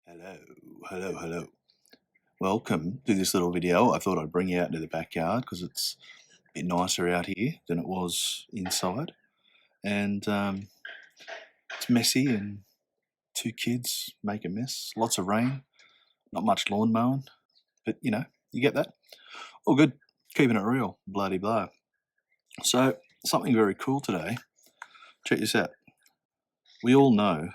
Hello. Welcome to this little video. I thought I'd bring you out into the backyard because it's a bit nicer out here than it was inside. And it's messy and two kids make a mess. Lots of rain, not much lawn mowing, but you know, you get that. All good, keeping it real, bloody blah. So, something very cool today. Check this out. We all know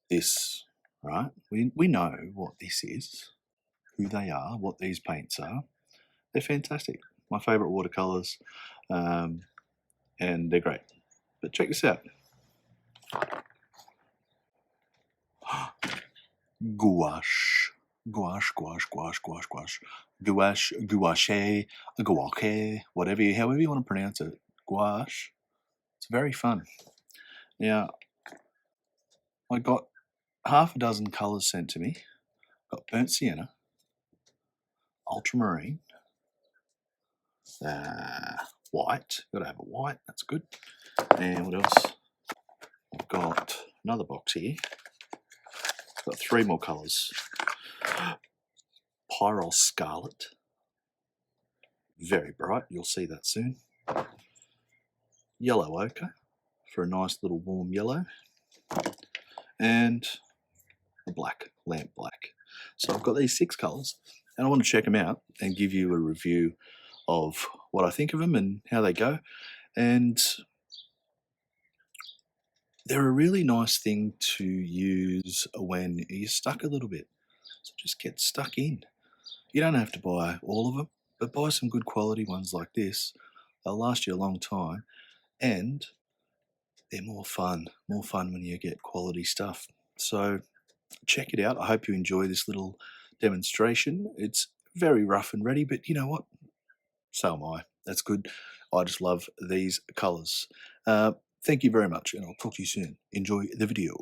this, right? We know what this is, who they are, what these paints are. They're fantastic. My favourite watercolours, and they're great. But check this out. Gouache. Gouache, however you want to pronounce it. Gouache. It's very fun. Now, I got half a dozen colours sent to me. Got burnt sienna, ultramarine, white. Got to have a white. That's good. And what else? I've got another box here. Got three more colours. Pyrrole Scarlet. Very bright. You'll see that soon. Yellow ochre for a nice little warm yellow. And a black, lamp black. So I've got these 6 colours and I want to check them out and give you a review of what I think of them and how they go. And they're a really nice thing to use when you're stuck a little bit. So just get stuck in. You don't have to buy all of them, but buy some good quality ones like this. They'll last you a long time and they're more fun when you get quality stuff. So check it out. I hope you enjoy this little demonstration. It's very rough and ready, but you know what? So am I. That's good. I just love these colours. Thank you very much, and I'll talk to you soon. Enjoy the video.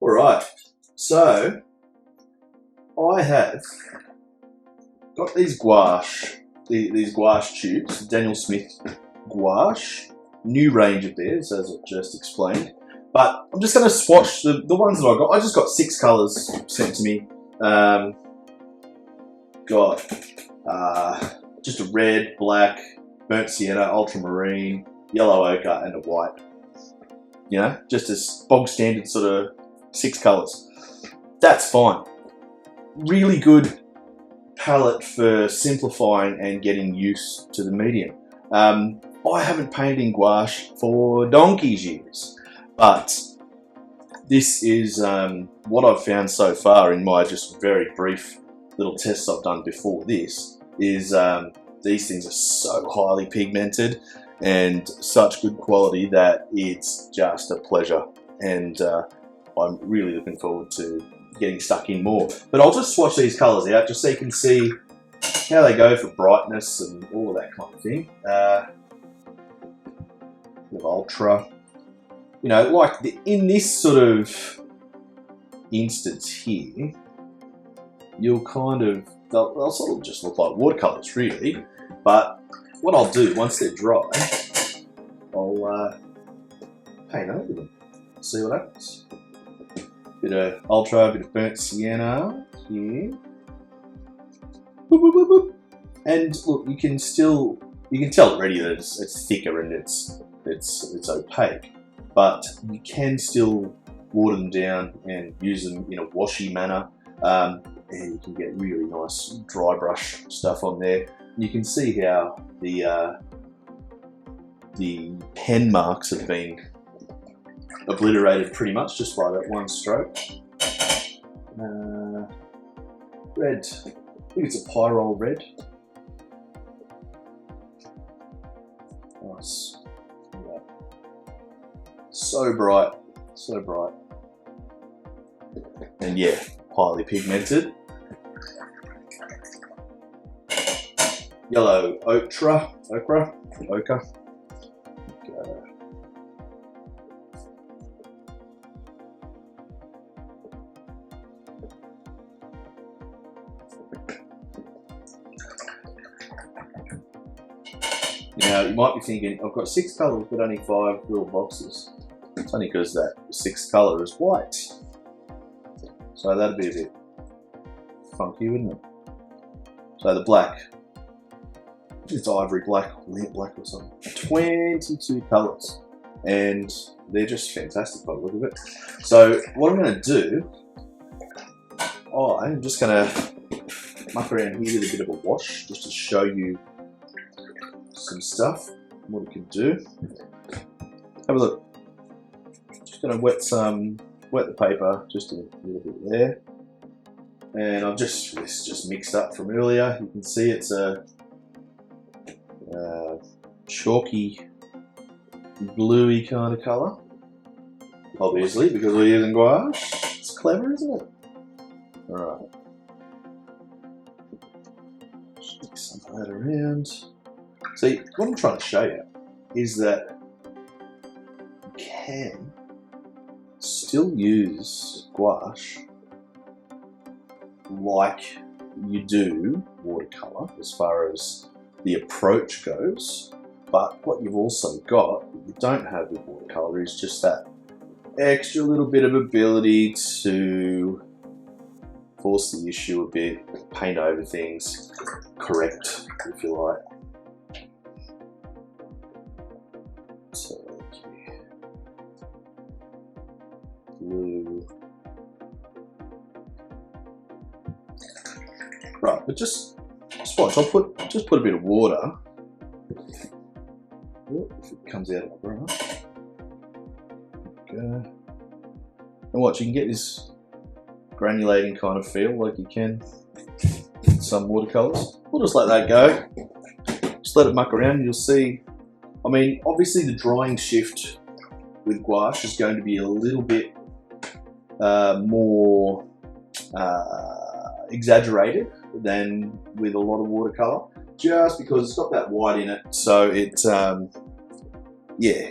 Alright, so I have got these gouache, these gouache tubes, Daniel Smith gouache, new range of theirs as I've just explained. But I'm just going to swatch the ones that I got. I just got 6 colours sent to me. Got just a red, black, burnt sienna, ultramarine, yellow ochre, and a white. You know, just a bog standard sort of 6 colours. That's fine. Really good palette for simplifying and getting used to the medium. I haven't painted in gouache for donkey's years, but this is what I've found so far in my just very brief little tests I've done before this, is these things are so highly pigmented and such good quality that it's just a pleasure, and I'm really looking forward to getting stuck in more. But I'll just swatch these colours out just so you can see how they go for brightness and all of that kind of thing. Bit of ultra. You know, like in this sort of instance here, you'll kind of, they'll sort of just look like watercolours really. But what I'll do, once they're dry, I'll paint over them. See what happens. Bit of ultra, bit of burnt sienna here. Boop, boop, boop, boop. And look, you can tell already that it's thicker and it's opaque, but you can still water them down and use them in a washy manner, and you can get really nice dry brush stuff on there. You can see how the pen marks have been obliterated pretty much just by that one stroke. Red, I think it's a Pyrrole red. Nice. Yeah. So bright, so bright. And yeah, highly pigmented. Yellow ochre. Now you might be thinking, I've got 6 colours but only 5 little boxes. It's only because that 6th colour is white. So that'd be a bit funky, wouldn't it? So the black, it's ivory black, lamp black or something. 22 colours, and they're just fantastic by the look of it. So what I'm going to do, I'm just going to muck around here with a bit of a wash, just to show you some stuff, what it can do. Have a look. Just going to wet the paper just a little bit there, and I've this just mixed up from earlier. You can see it's a chalky, bluey kind of colour, obviously because we're using gouache. It's clever, isn't it? All right, just mix some of that around. See, what I'm trying to show you is that you can still use gouache like you do watercolour as far as the approach goes, but what you've also got that you don't have with watercolour is just that extra little bit of ability to force the issue a bit, paint over things, correct if you like. So blue. Right, but just Swatch, I'll just put a bit of water. If it comes out of the brush. And watch, you can get this granulating kind of feel like you can with some watercolours. We'll just let that go. Just let it muck around and you'll see. I mean, obviously the drying shift with gouache is going to be a little bit more exaggerated than with a lot of watercolour, just because it's got that white in it, so it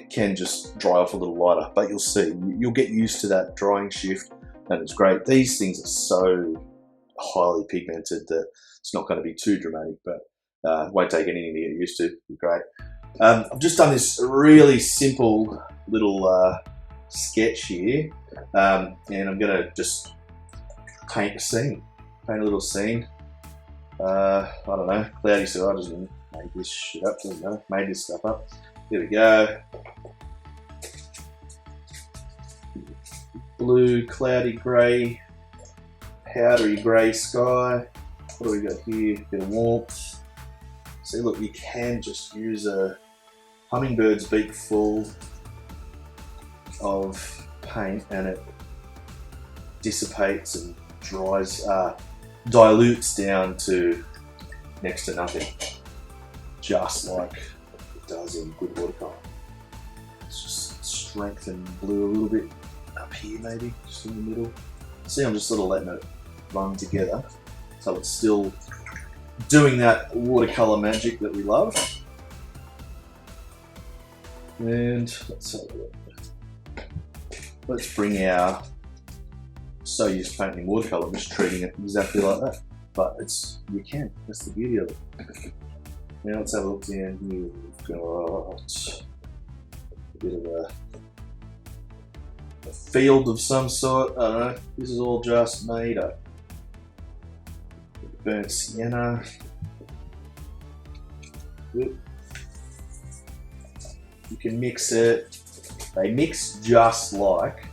can just dry off a little lighter. But you'll see, you'll get used to that drying shift, and it's great. These things are so highly pigmented that it's not going to be too dramatic, but it won't take anything to get used to. It'll be great. I've just done this really simple little sketch here, and I'm going to just paint a scene. Paint a little scene. I don't know, cloudy sky. I just made this shit up, doesn't matter. Made this stuff up. Here we go. Blue, cloudy, grey, powdery grey sky. What do we got here? Bit of warmth. See, look, you can just use a hummingbird's beak full of paint and it dissipates and dries, dilutes down to next to nothing, just like it does in good watercolour. Let's just strengthen blue a little bit up here, maybe just in the middle. See, I'm just sort of letting it run together, so it's still doing that watercolour magic that we love. And let's have a look. Let's bring our so used to painting watercolour, I'm just treating it exactly like that. But you can, that's the beauty of it. Now let's have a look down here. We've got a bit of a field of some sort. I don't know, this is all just made up. Burnt sienna. You can mix it. They mix just like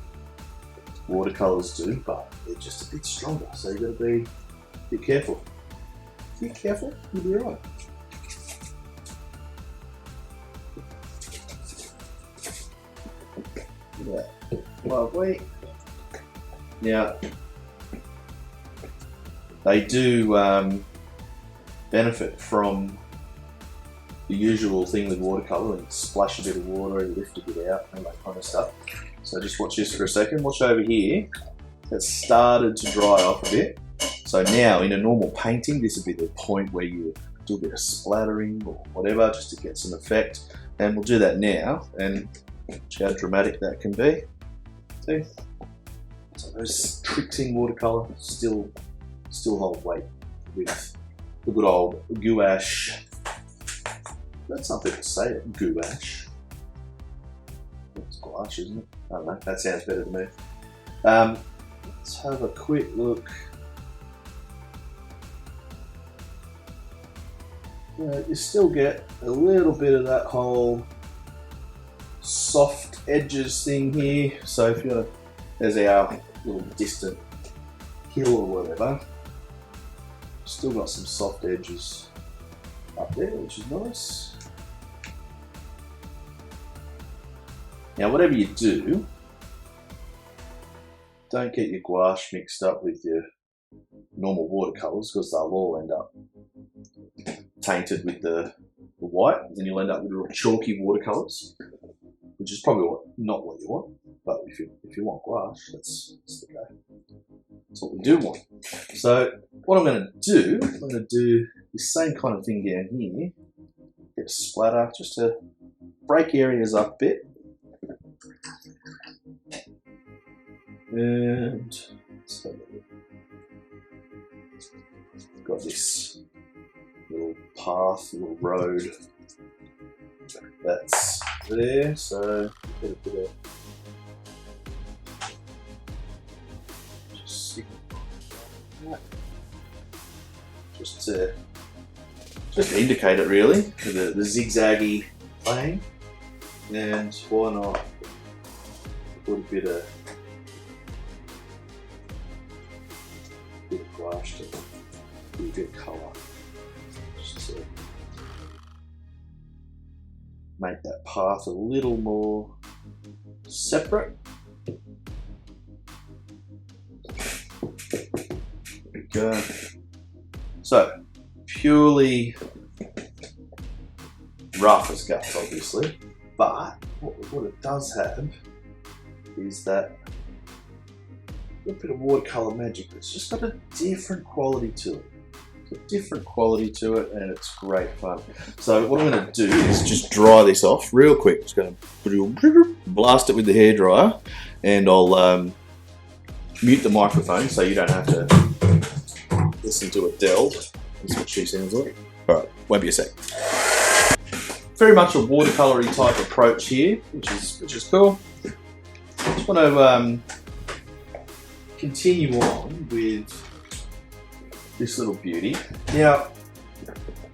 watercolours do, but they're just a bit stronger, so you've got to be a bit careful. Be careful, you'll be right. Yeah, lovely. Now, they do benefit from the usual thing with watercolour, and splash a bit of water and lift a bit out and that kind of stuff. So just watch this for a second. Watch over here. It's started to dry off a bit. So now in a normal painting, this would be the point where you do a bit of splattering or whatever just to get some effect. And we'll do that now, and watch how dramatic that can be. See? So those tricks in watercolour still hold weight with the good old gouache. That's something to say it. Gouache. It's gouache, isn't it? I don't know. That sounds better to me. Let's have a quick look. You still get a little bit of that whole soft edges thing here. So if you're, there's our little distant hill or whatever. Still got some soft edges up there, which is nice. Now, whatever you do, don't get your gouache mixed up with your normal watercolours, because they'll all end up tainted with the white, and then you'll end up with real chalky watercolours, which is probably not what you want. But if you want gouache, that's the go. That's what we do want. So what I'm going to do the same kind of thing down here. Get a splatter just to break areas up a bit. And so got this little path, little road that's there. So get a bit of just to indicate it really, the zigzaggy plane. And why not put a bit of gouache to give a bit of colour, just to make that path a little more separate. There we go. So, purely rough as guts, obviously, but what it does have is that a bit of watercolour magic. It's just got a different quality to it. It's a different quality to it, and it's great fun. So what I'm going to do is just dry this off real quick. Just going to blast it with the hairdryer, and I'll mute the microphone so you don't have to listen to it delve. That's what she sounds like. All right, won't be a sec. Very much a watercolour-y type approach here, which is cool. Just want to continue on with this little beauty. Now,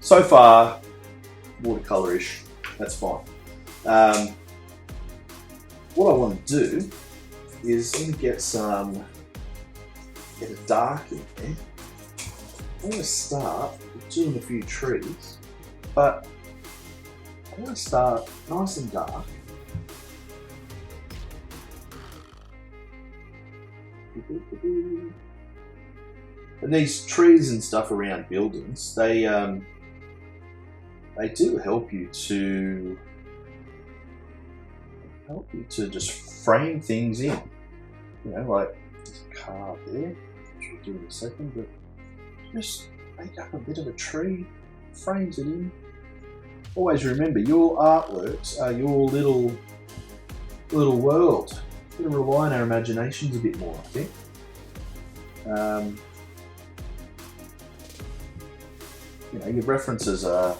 so far, watercolour-ish, that's fine. What I want to do is let me get a dark in there. I'm going to start with doing a few trees, but I'm going to start nice and dark. And these trees and stuff around buildings, they do help you to just frame things in. You know, like there's a car there, which we'll do in a second, but just make up a bit of a tree, frames it in. Always remember, your artworks are your little world. We're going to rely on our imaginations a bit more, I think. You know, your references are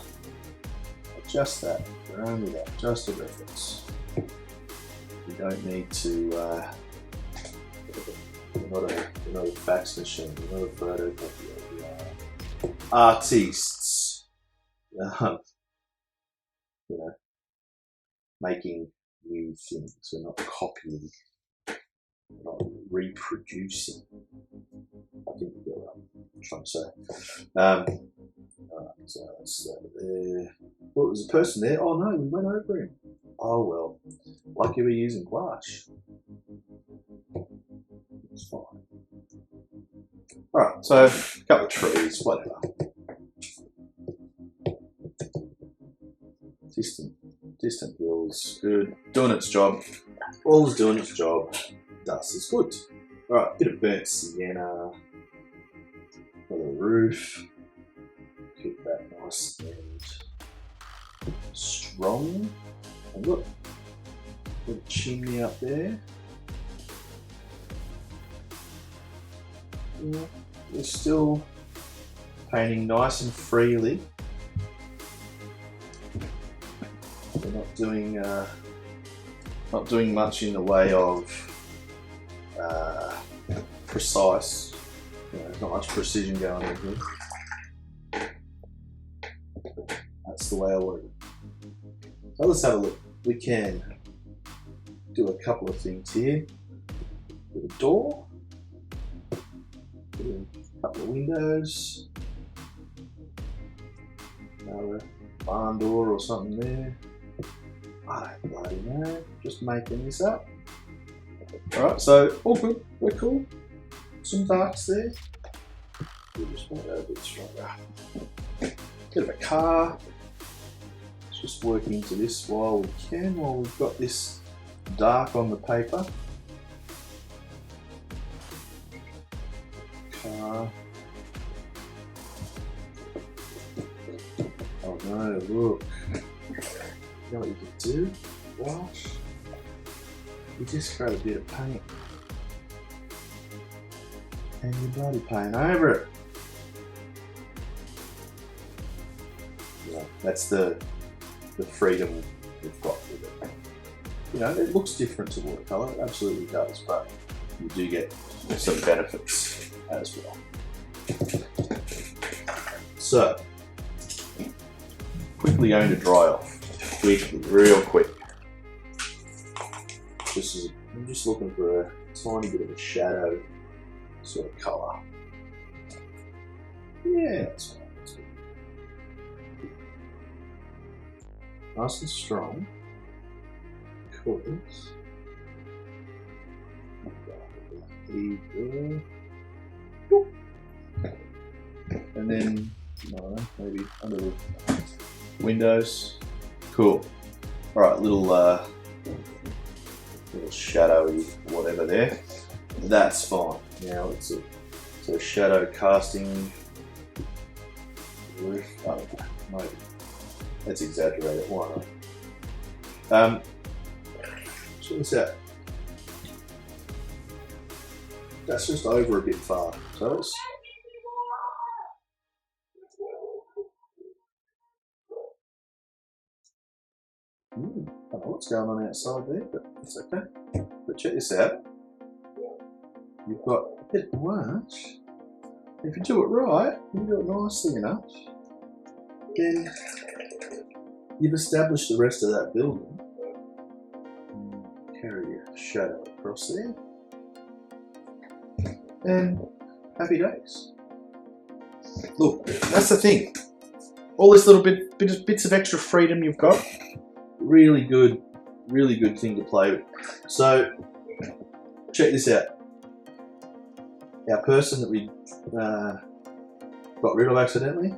just that. They're only that, just a reference. You don't need to. You're not a fax machine. You're not a photocopier. You are artists. You know, making new things. We're not copying. We're not reproducing. I think you get what I'm trying to say. Alright, so that's there. Well, was a person there? Oh no, we went over him. Oh well. Lucky we're using gouache. It's fine. Alright, so a couple of trees, whatever. Distant hills, good. Doing its job. All is doing its job. Dust is good. Alright, bit of burnt sienna for the roof. Keep that nice and strong. And look, little chimney up there. Yeah, we're still painting nice and freely. doing much in the way of precise. There's not much precision going on here. That's the way I want it. So let's have a look. We can do a couple of things here. With a door, a couple of windows, another barn door or something there. I don't bloody know, just making this up. Alright, so all good, we're cool. Some darks there. We'll just make that a bit stronger. Bit of a car. Let's just work into this while we can, while we've got this dark on the paper. Car. Oh no, look. You know what you can do? Wash. You just grab a bit of paint and you bloody paint over it. Yeah, that's the freedom we've got with it. You know, it looks different to watercolour, it absolutely does, but you do get some benefits as well. So, quickly going to dry off. Quickly, real quick. I'm just looking for a tiny bit of a shadow sort of colour. Yeah, that's right. That's good. Nice and strong. Because and then maybe under the windows. Cool. Alright, little shadowy whatever there. That's fine. Now it's a shadow casting roof. I don't know, maybe. Let's exaggerate it, why not? Check this out. That's just over a bit far. So it's I don't know what's going on outside there, but it's okay. But check this out. You've got a bit of gouache. If you do it right, you do it nicely enough, then you've established the rest of that building. Carry your shadow across there. And happy days. Look, that's the thing. All this little bits of extra freedom you've got, really good thing to play with. So, check this out. Our person that we got rid of accidentally,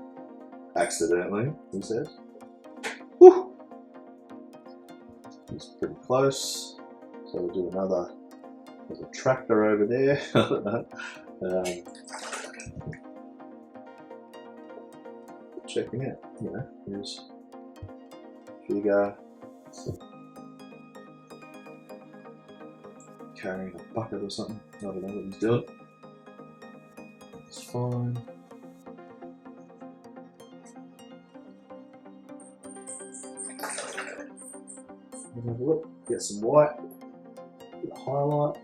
he says. Whew. It's pretty close. So we'll do another. There's a tractor over there. I don't know. Checking it. You know, here's figure carrying a bucket or something. I don't know what he's doing. It's fine. Have a look. Get some white. Get a highlight.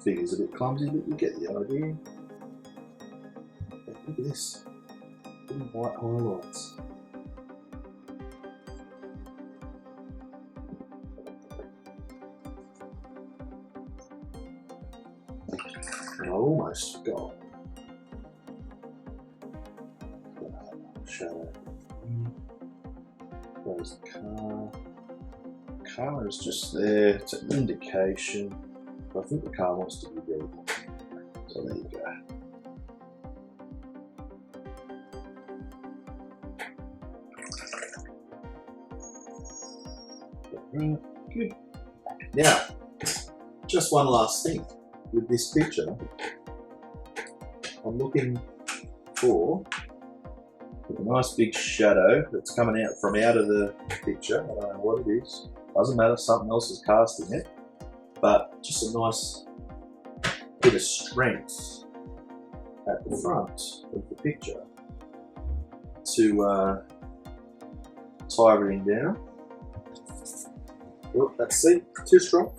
Figure's a bit clumsy, but you get the idea. Look at this. Little white highlights. And I almost forgot. Shadow. There's the car. The car is just there. It's an indication. I think the car wants to be red. So there you go. Good. Now, just one last thing with this picture. I'm looking for a nice big shadow that's coming out from out of the picture. I don't know what it is. Doesn't matter, something else is casting it. But just a nice bit of strength at the front of the picture to tie everything down. Oh, that's too strong,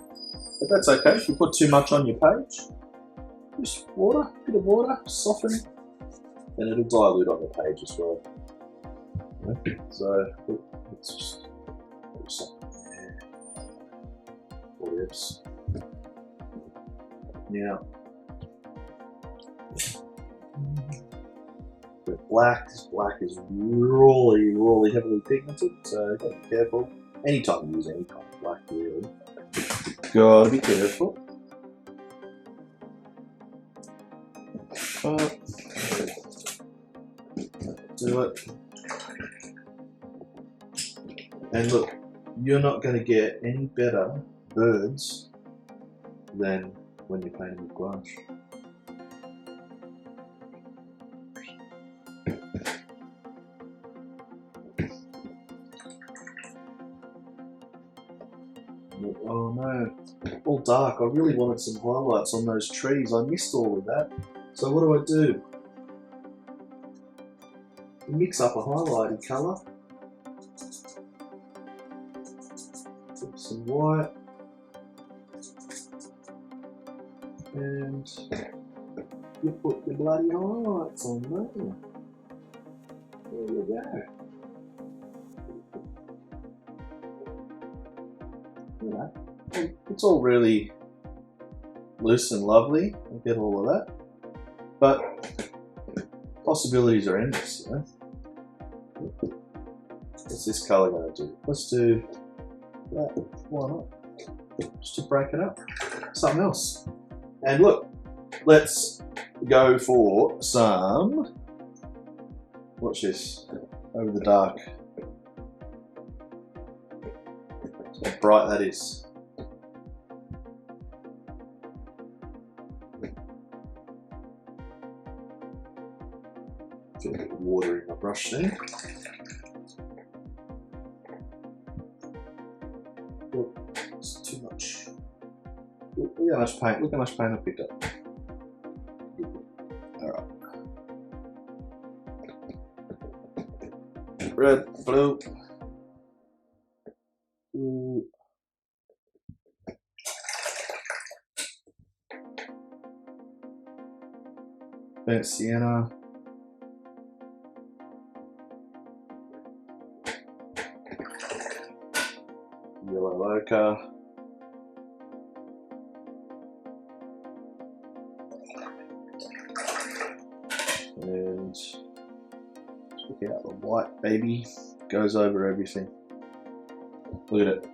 but that's okay. If you put too much on your page, just water, a bit of water, soften, and it'll dilute on the page as well. So let's just put something there. Yes. Now, the black. This black is really, really heavily pigmented, so gotta be careful. Anytime you use any kind of black, really, gotta be careful. Do it. And look, you're not going to get any better birds than when you're painting with gouache. Oh no, all dark. I really wanted some highlights on those trees. I missed all of that. So what do? Mix up a highlighting colour. Put some white. And you put your bloody highlights on there. There you go. You know, it's all really loose and lovely. I get all of that, but possibilities are endless. You know, what's this colour going to do? Let's do that. Why not? Just to break it up. Something else. And look, let's go for some. Watch this. Over the dark. How bright that is. Get a bit of water in my brush there. Oh, it's too much. Look how much paint. Look how much paint I picked up. All right. Red, blue. Burnt sienna. Yellow ochre. And check out the white, baby. Goes over everything. Look at it.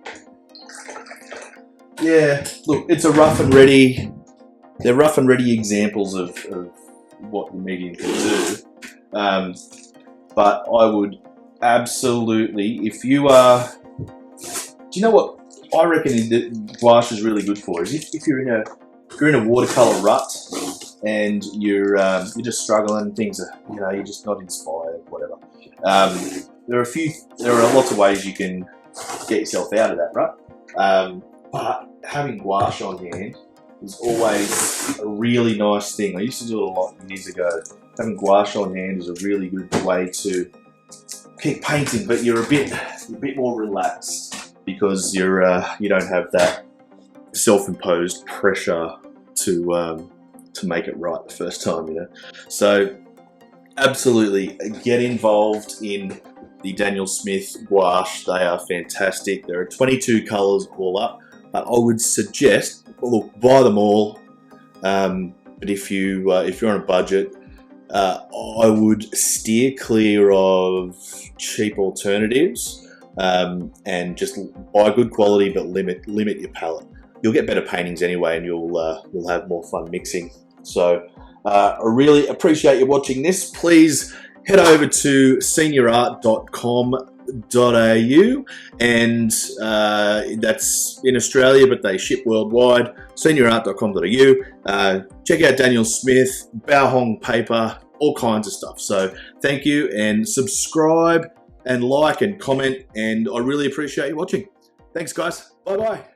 Yeah, look, it's a rough and ready. They're rough and ready examples of what the medium can do. But I would absolutely, if you are, do you know what I reckon gouache is really good for? Is if you're in a watercolor rut and you're just struggling, things are, you know, you're just not inspired, whatever. There are lots of ways you can get yourself out of that rut. But having gouache on hand is always a really nice thing. I used to do it a lot years ago. Having gouache on hand is a really good way to keep painting, but you're a bit more relaxed because you don't have that self-imposed pressure to make it right the first time, you know. So absolutely get involved in the Daniel Smith gouache. They are fantastic. There are 22 colours all up, but I would suggest, look, buy them all. But if you're on a budget, I would steer clear of cheap alternatives and just buy good quality, but limit your palette. You'll get better paintings anyway, and you'll have more fun mixing. So I really appreciate you watching this. Please head over to seniorart.com.au, and that's in Australia, but they ship worldwide. seniorart.com.au. Check out Daniel Smith, Bao Hong paper, all kinds of stuff. So thank you, and subscribe and like and comment, and I really appreciate you watching. Thanks, guys. Bye bye.